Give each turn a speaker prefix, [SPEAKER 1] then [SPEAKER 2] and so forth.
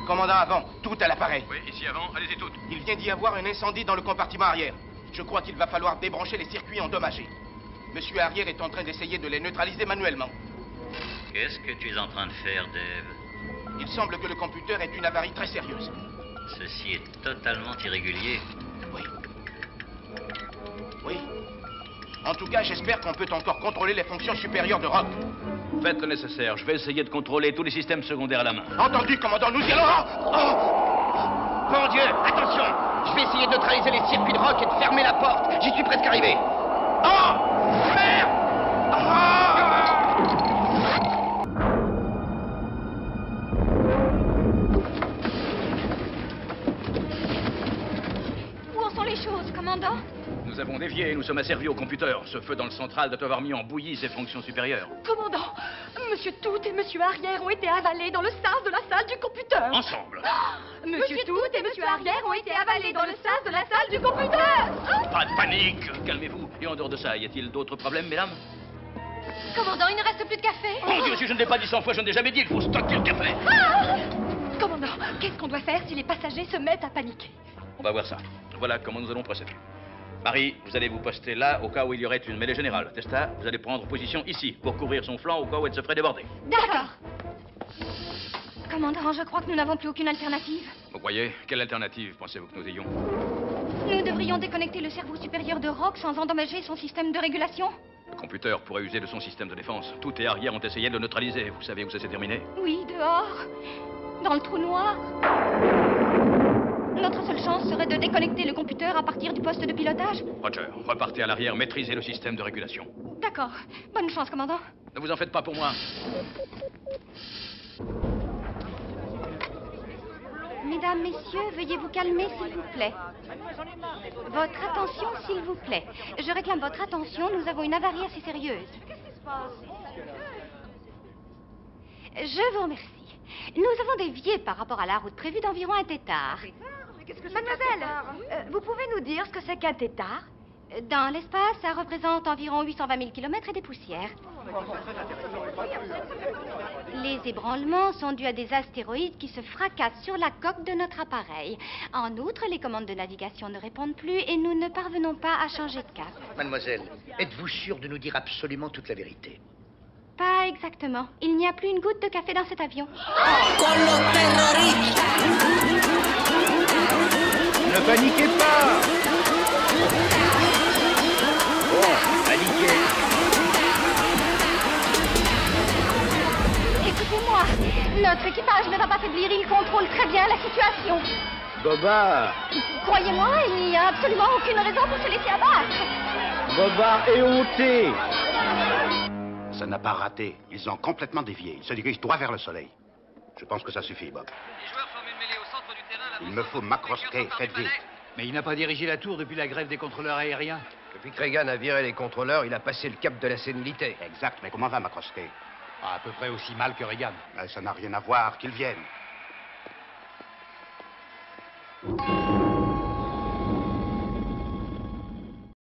[SPEAKER 1] Commandant, avant, tout à l'appareil.
[SPEAKER 2] Oui, ici avant, allez-y toutes.
[SPEAKER 1] Il vient d'y avoir un incendie dans le compartiment arrière. Je crois qu'il va falloir débrancher les circuits endommagés. Monsieur Arrière est en train d'essayer de les neutraliser manuellement.
[SPEAKER 3] Qu'est-ce que tu es en train de faire, Dave?
[SPEAKER 1] Il semble que le computer ait une avarie très sérieuse.
[SPEAKER 3] Ceci est totalement irrégulier.
[SPEAKER 1] Oui. Oui. En tout cas, j'espère qu'on peut encore contrôler les fonctions supérieures de Rock.
[SPEAKER 2] Faites le nécessaire. Je vais essayer de contrôler tous les systèmes secondaires à la main.
[SPEAKER 1] Entendu, commandant, nous y allons. Oh mon Dieu, attention. Je vais essayer de neutraliser les circuits de Rock et de fermer la porte. J'y suis presque arrivé. Oh merde.
[SPEAKER 4] Où en sont les choses, commandant?
[SPEAKER 2] Nous avons dévié et nous sommes asservis au computer. Ce feu dans le central doit avoir mis en bouillie ses fonctions supérieures.
[SPEAKER 4] Commandant, Monsieur Tout et Monsieur Arrière ont été avalés dans le sas de la salle du computer.
[SPEAKER 2] Ensemble.
[SPEAKER 4] Monsieur Tout et Monsieur Arrière ont été avalés dans le sas de la salle du computer.
[SPEAKER 2] Pas de panique. Calmez-vous. Et en dehors de ça, y a-t-il d'autres problèmes, mesdames?
[SPEAKER 4] Commandant, il ne reste plus de café.
[SPEAKER 2] Mon Dieu, si je ne l'ai pas dit 100 fois, je ne l'ai jamais dit. Il faut stocker le café.
[SPEAKER 4] Commandant, qu'est-ce qu'on doit faire si les passagers se mettent à paniquer?
[SPEAKER 2] On va voir ça. Voilà comment nous allons procéder. Marie, vous allez vous poster là au cas où il y aurait une mêlée générale. Testa, vous allez prendre position ici pour couvrir son flanc au cas où elle se ferait déborder.
[SPEAKER 4] D'accord. Commandant, je crois que nous n'avons plus aucune alternative.
[SPEAKER 2] Vous croyez? Quelle alternative pensez-vous que nous ayons?
[SPEAKER 4] Nous devrions déconnecter le cerveau supérieur de Rock sans endommager son système de régulation.
[SPEAKER 2] Le computer pourrait user de son système de défense. Tout et Arrière ont essayé de le neutraliser. Vous savez où ça s'est terminé?
[SPEAKER 4] Oui, dehors. Dans le trou noir. Notre seule chance serait de déconnecter le computer à partir du poste de pilotage.
[SPEAKER 2] Roger, repartez à l'arrière, maîtrisez le système de régulation.
[SPEAKER 4] D'accord. Bonne chance, commandant.
[SPEAKER 2] Ne vous en faites pas pour moi.
[SPEAKER 4] Mesdames, messieurs, veuillez vous calmer, s'il vous plaît. Votre attention, s'il vous plaît. Je réclame votre attention, nous avons une avarie assez sérieuse. Je vous remercie. Nous avons dévié par rapport à la route prévue d'environ un tétard. Mademoiselle, vous pouvez nous dire ce que c'est qu'un tétard? Dans l'espace, ça représente environ 820 000 kilomètres et des poussières. Les ébranlements sont dus à des astéroïdes qui se fracassent sur la coque de notre appareil. En outre, les commandes de navigation ne répondent plus et nous ne parvenons pas à changer de cap.
[SPEAKER 5] Mademoiselle, êtes-vous sûre de nous dire absolument toute la vérité?
[SPEAKER 4] Pas exactement. Il n'y a plus une goutte de café dans cet avion.
[SPEAKER 5] Ne paniquez pas! Bon, paniquez.
[SPEAKER 4] Écoutez-moi, notre équipage ne va pas faiblir, il contrôle très bien la situation.
[SPEAKER 5] Bobard!
[SPEAKER 4] Croyez-moi, il n'y a absolument aucune raison pour se laisser abattre.
[SPEAKER 5] Bobard éhonté!
[SPEAKER 6] Ça n'a pas raté. Ils ont complètement dévié. Ils se dirigent droit vers le soleil. Je pense que ça suffit, Bob.
[SPEAKER 7] Les joueurs forment une mêlée au centre du terrain.
[SPEAKER 6] Il me faut Macrosquet. Faites vite.
[SPEAKER 8] Mais il n'a pas dirigé la tour depuis la grève des contrôleurs aériens.
[SPEAKER 9] Depuis que Reagan a viré les contrôleurs, il a passé le cap de la sénilité.
[SPEAKER 6] Exact, mais comment va Macrosquet?
[SPEAKER 8] À peu près aussi mal que Reagan.
[SPEAKER 6] Ça n'a rien à voir. Qu'ils viennent.